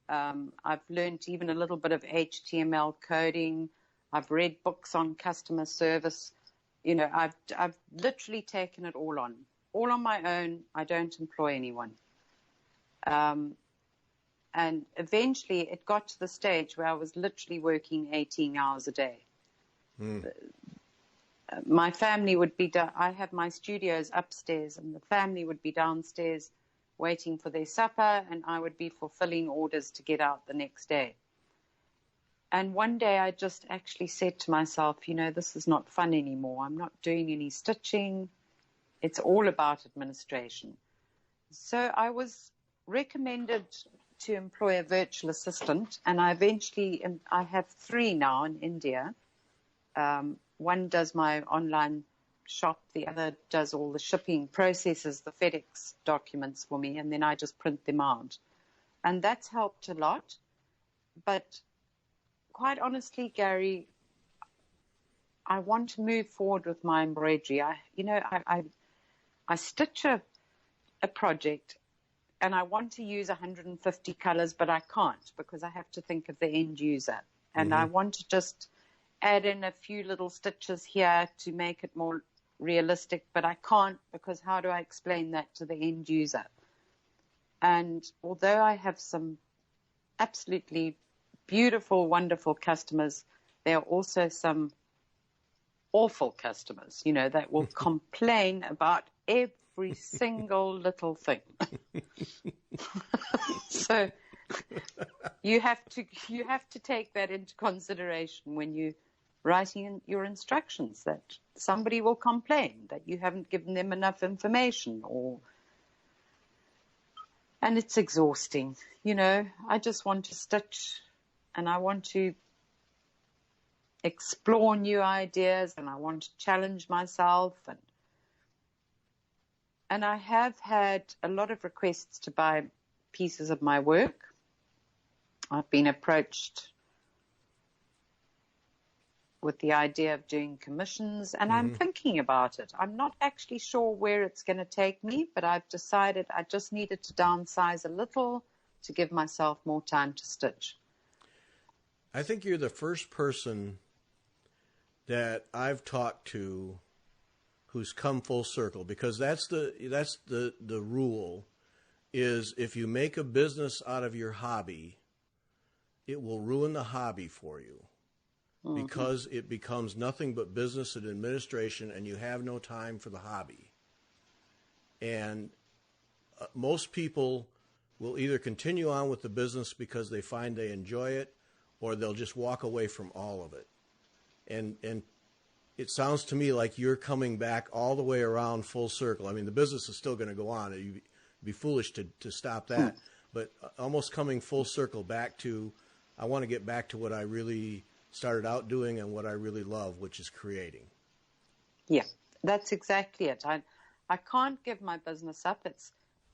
Speaker 2: I've learned even a little bit of HTML coding. I've read books on customer service. You know, I've literally taken it all on my own. I don't employ anyone. And eventually it got to the stage where I was literally working 18 hours a day. My family would be I have my studios upstairs, and the family would be downstairs waiting for their supper, and I would be fulfilling orders to get out the next day. And one day I just actually said to myself, you know, this is not fun anymore. I'm not doing any stitching. It's all about administration. So I was recommended to employ a virtual assistant, and I have 3 now in India. One does my online shop, the other does all the shipping, processes the FedEx documents for me, and then I just print them out. And that's helped a lot. But quite honestly, Gary, I want to move forward with my embroidery. I stitch a project, and I want to use 150 colors, but I can't because I have to think of the end user. And I want to just add in a few little stitches here to make it more realistic, but I can't, because how do I explain that to the end user? And although I have some absolutely beautiful, wonderful customers, there are also some awful customers, you know, that will complain about every single little thing. So you have to take that into consideration when you writing in your instructions, that somebody will complain that you haven't given them enough information, and it's exhausting. You know, I just want to stitch, and I want to explore new ideas, and I want to challenge myself, and I have had a lot of requests to buy pieces of my work. I've been approached with the idea of doing commissions, and I'm thinking about it. I'm not actually sure where it's going to take me, but I've decided I just needed to downsize a little to give myself more time to stitch.
Speaker 1: I think you're the first person that I've talked to who's come full circle, because that's the rule, is if you make a business out of your hobby, it will ruin the hobby for you. Because it becomes nothing but business and administration, and you have no time for the hobby. And most people will either continue on with the business because they find they enjoy it, or they'll just walk away from all of it. And it sounds to me like you're coming back all the way around full circle. I mean, the business is still going to go on. You'd be foolish to stop that. But almost coming full circle back to, I want to get back to what I really started out doing and what I really love, which is creating.
Speaker 2: Yeah, that's exactly it. I can't give my business up.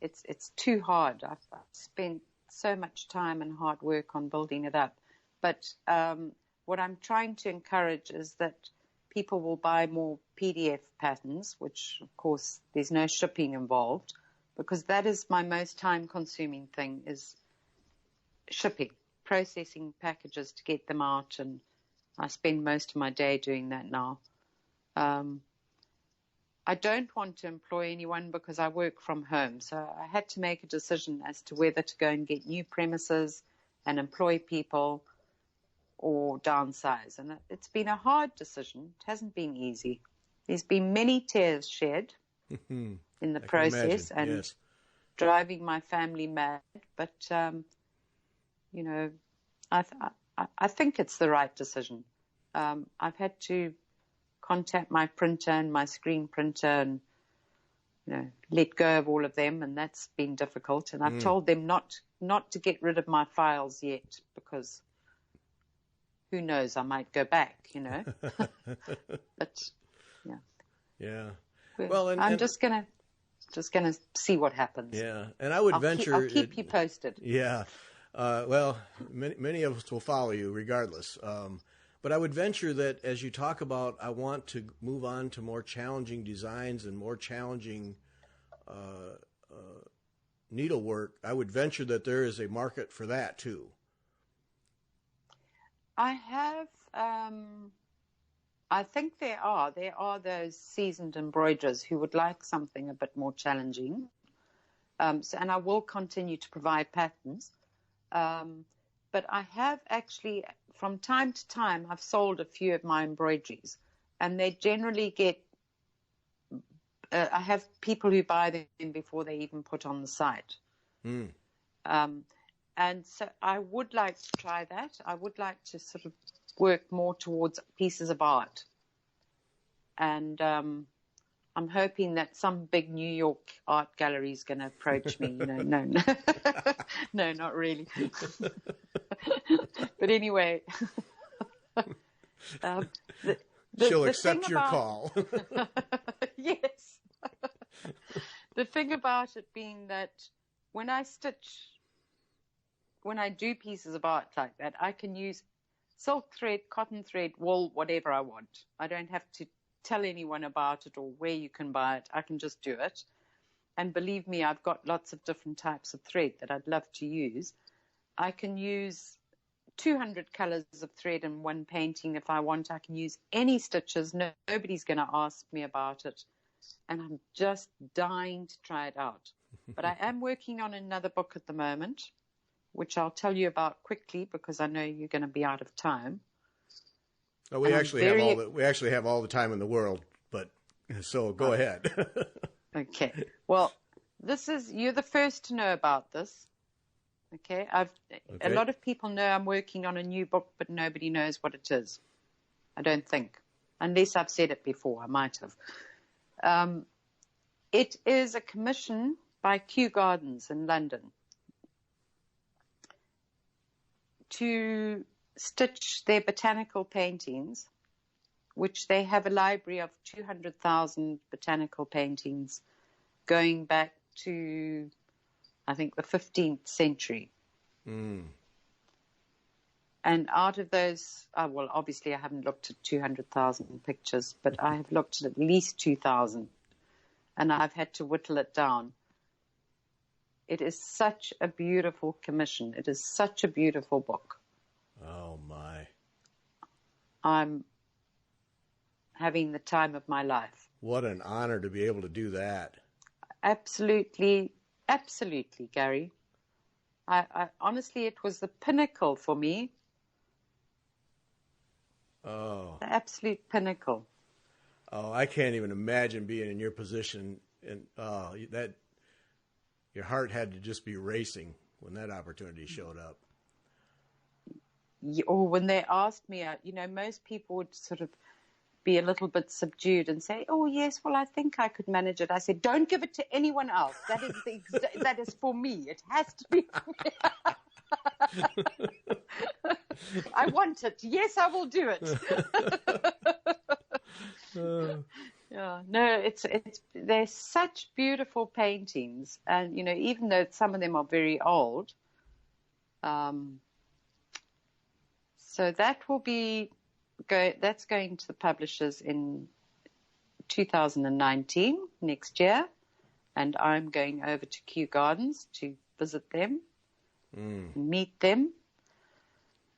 Speaker 2: It's too hard. I've spent so much time and hard work on building it up. But what I'm trying to encourage is that people will buy more PDF patterns, which of course there's no shipping involved, because that is my most time-consuming thing, is shipping, processing packages to get them out, and I spend most of my day doing that now. I don't want to employ anyone because I work from home, so I had to make a decision as to whether to go and get new premises and employ people or downsize, and it's been a hard decision. It hasn't been easy. There's been many tears shed in the process, and driving my family mad, but you know, I think it's the right decision. I've had to contact my printer and my screen printer and, let go of all of them. And that's been difficult. And I've told them not to get rid of my files yet, because who knows, I might go back, But yeah.
Speaker 1: Yeah. Well,
Speaker 2: I'm just gonna see what happens.
Speaker 1: Yeah, and I would venture.
Speaker 2: I'll keep you posted.
Speaker 1: Yeah. Well, many of us will follow you regardless. But I would venture that as you talk about, I want to move on to more challenging designs and more challenging needlework. I would venture that there is a market for that too.
Speaker 2: I have. I think there are those seasoned embroiderers who would like something a bit more challenging. And I will continue to provide patterns. But I have actually, from time to time, I've sold a few of my embroideries, and they generally get, I have people who buy them before they even put on the site. And so I would like to try that. I would like to sort of work more towards pieces of art. And I'm hoping that some big New York art gallery is going to approach me. No, no, not really. But anyway,
Speaker 1: she'll accept your call.
Speaker 2: Yes. The thing about it being that when I do pieces of art like that, I can use silk thread, cotton thread, wool, whatever I want. I don't have to tell anyone about it or where you can buy it. I can just do it. And believe me, I've got lots of different types of thread that I'd love to use. I can use 200 colors of thread in one painting if I want. I can use any stitches. Nobody's going to ask me about it. And I'm just dying to try it out. But I am working on another book at the moment, which I'll tell you about quickly because I know you're going to be out of time.
Speaker 1: Oh, we actually have all the time in the world, but so go ahead.
Speaker 2: Okay. Well, you're the first to know about this. Okay. A lot of people know I'm working on a new book, but nobody knows what it is. I don't think, unless I've said it before. I might have. It is a commission by Kew Gardens in London to stitch their botanical paintings, which they have a library of 200,000 botanical paintings going back to, I think, the 15th century. And out of those, well, obviously I haven't looked at 200,000 pictures, but I have looked at least 2,000, and I've had to whittle it down. It is such a beautiful commission. It is such a beautiful book.
Speaker 1: Oh, my.
Speaker 2: I'm having the time of my life.
Speaker 1: What an honor to be able to do that.
Speaker 2: Absolutely, absolutely, Gary. I honestly, it was the pinnacle for me.
Speaker 1: Oh.
Speaker 2: The absolute pinnacle.
Speaker 1: Oh, I can't even imagine being in your position, and that your heart had to just be racing when that opportunity showed up.
Speaker 2: Or when they asked me, most people would sort of be a little bit subdued and say, "Oh yes, well I think I could manage it." I said, "Don't give it to anyone else. That is that is for me. It has to be for me." I want it. Yes, I will do it. Yeah, no, they're such beautiful paintings, and even though some of them are very old, so that will be that's going to the publishers in 2019 next year, and I'm going over to Kew Gardens to visit them, meet them,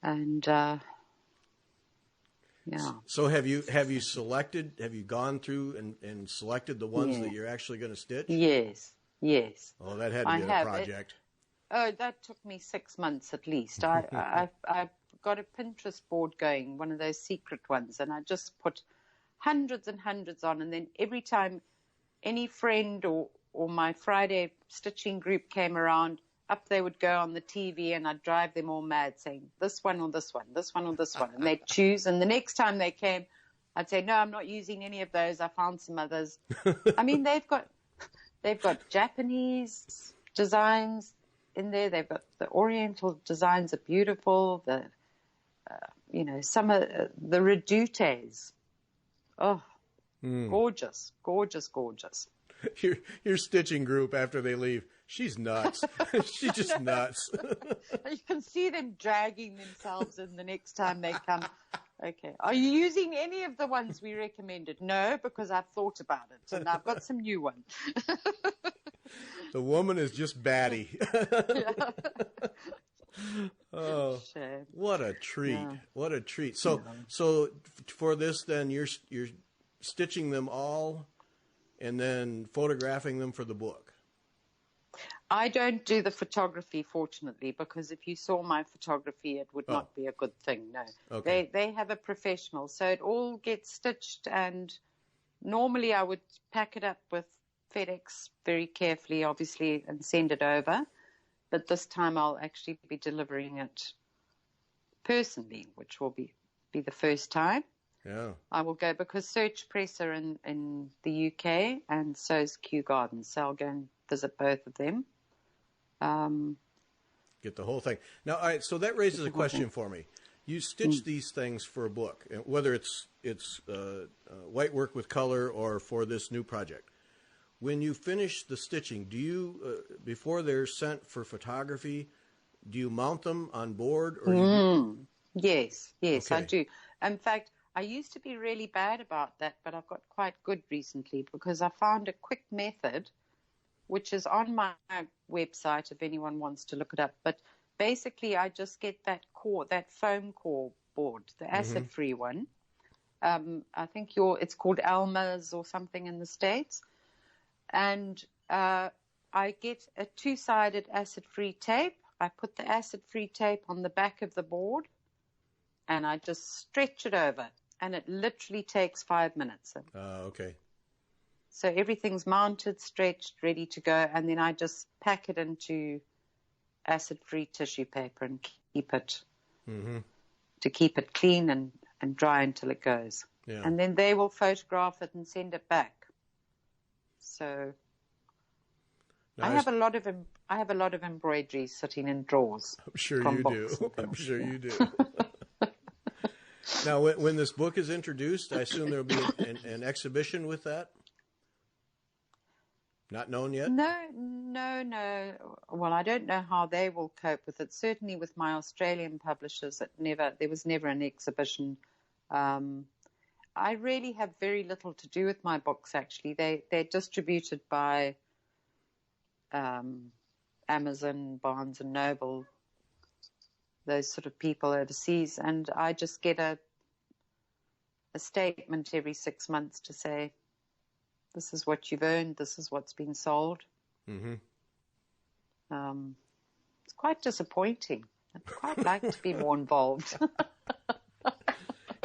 Speaker 2: and yeah.
Speaker 1: So have you gone through and selected the ones that you're actually going to stitch?
Speaker 2: Yes.
Speaker 1: Oh, that had to be a project.
Speaker 2: That took me 6 months at least. I've got a Pinterest board going, one of those secret ones, and I just put hundreds and hundreds on, and then every time any friend or my Friday stitching group came around, up they would go on the TV, and I'd drive them all mad saying, this one or this one, this one or this one. And they'd choose, and the next time they came, I'd say, no, I'm not using any of those. I found some others. I mean, they've got Japanese designs in there. They've got the Oriental designs are beautiful. Some of the redoutes. Oh, gorgeous, gorgeous, gorgeous.
Speaker 1: Your stitching group after they leave, she's nuts. She's just nuts.
Speaker 2: You can see them dragging themselves in the next time they come. Okay. Are you using any of the ones we recommended? No, because I've thought about it and I've got some new ones.
Speaker 1: The woman is just batty. Oh, shame. What a treat. Yeah. What a treat. So for this then you're stitching them all and then photographing them for the book.
Speaker 2: I don't do the photography, fortunately, because if you saw my photography, it would not be a good thing. No, okay. They have a professional, so it all gets stitched. And normally, I would pack it up with FedEx very carefully, obviously, and send it over. But this time, I'll actually be delivering it personally, which will be the first time.
Speaker 1: Yeah,
Speaker 2: I will go because Search Press are in the UK, and so is Kew Gardens. So I'll go and visit both of them.
Speaker 1: Get the whole thing. Now, all right, so that raises a question for me. You stitch these things for a book, whether it's white work with color or for this new project. When you finish the stitching, do you before they're sent for photography, do you mount them on board? Or
Speaker 2: Yes, okay. I do. In fact, I used to be really bad about that, but I've got quite good recently because I found a quick method, which is on my website if anyone wants to look it up. But basically, I just get that foam core board, the acid-free one. I think it's called Alma's or something in the States. And I get a two-sided acid-free tape. I put the acid-free tape on the back of the board, and I just stretch it over. And it literally takes 5 minutes.
Speaker 1: Okay.
Speaker 2: So everything's mounted, stretched, ready to go, and then I just pack it into acid-free tissue paper and keep it clean and dry until it goes. Yeah. And then they will photograph it and send it back. So I have a lot of embroidery sitting in drawers.
Speaker 1: I'm sure you do. I'm sure you do. Now, when this book is introduced, I assume there will be an exhibition with that? Not known yet?
Speaker 2: No. Well, I don't know how they will cope with it. Certainly with my Australian publishers, there was never an exhibition. I really have very little to do with my books, actually. They're distributed by Amazon, Barnes & Noble, those sort of people overseas, and I just get a statement every 6 months to say, this is what you've earned, this is what's been sold. It's quite disappointing. I'd quite like to be more involved.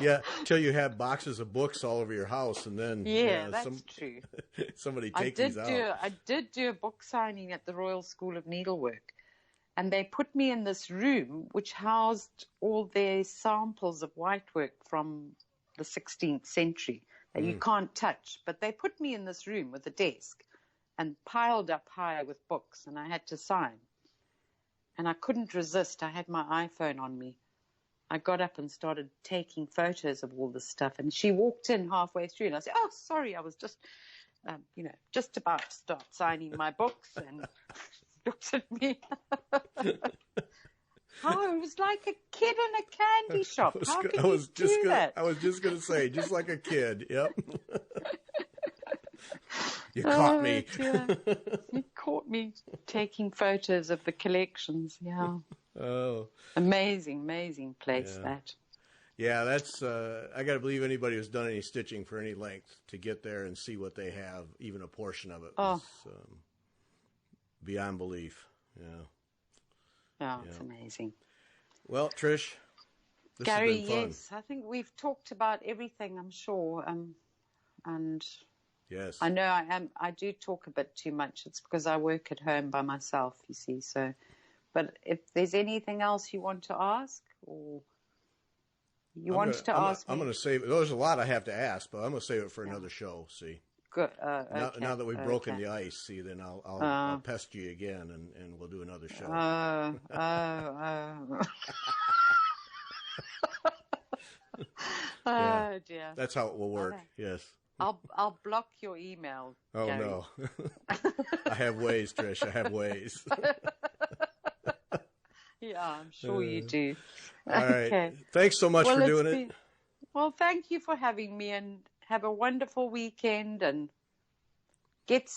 Speaker 1: Yeah, till you have boxes of books all over your house, and then
Speaker 2: that's true.
Speaker 1: Somebody take these out.
Speaker 2: I did do a book signing at the Royal School of Needlework, and they put me in this room which housed all their samples of whitework from the 16th century that you can't touch. But they put me in this room with a desk and piled up high with books, and I had to sign. And I couldn't resist. I had my iPhone on me. I got up and started taking photos of all this stuff. And she walked in halfway through, and I said, "Oh, sorry, I was just, just about to start signing my books." And looked at me. Oh, it was like a kid in a candy shop. How could you do that?
Speaker 1: I was just going to say, just like a kid. Yep. You caught me.
Speaker 2: You caught me taking photos of the collections. Yeah.
Speaker 1: Oh.
Speaker 2: Amazing place that.
Speaker 1: Yeah, that's. I got to believe anybody who's done any stitching for any length to get there and see what they have, even a portion of it, was beyond belief. Yeah.
Speaker 2: Oh, it's amazing.
Speaker 1: Well, Trish, this
Speaker 2: Gary,
Speaker 1: has been fun.
Speaker 2: Yes, I think we've talked about everything, I'm sure. And
Speaker 1: yes,
Speaker 2: I know I do talk a bit too much. It's because I work at home by myself, you see. So, but if there's anything else you want to ask, or You wanted to ask me?
Speaker 1: I'm going to save it. There's a lot I have to ask, but I'm going to save it for another show. See.
Speaker 2: Good.
Speaker 1: Now that we've broken the ice, see, then I'll pest you again, and we'll do another show.
Speaker 2: Oh dear.
Speaker 1: That's how it will work. Yes.
Speaker 2: I'll block your email.
Speaker 1: Oh
Speaker 2: Gary.
Speaker 1: no. I have ways, Trish. I have ways.
Speaker 2: Yeah, I'm sure you do.
Speaker 1: All right. Okay. Thanks so much for doing it.
Speaker 2: Well, thank you for having me, and have a wonderful weekend, and get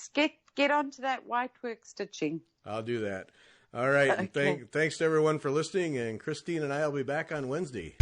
Speaker 2: onto that whitework stitching.
Speaker 1: I'll do that. All right.
Speaker 2: Okay.
Speaker 1: And thanks to everyone for listening, and Christine and I will be back on Wednesday.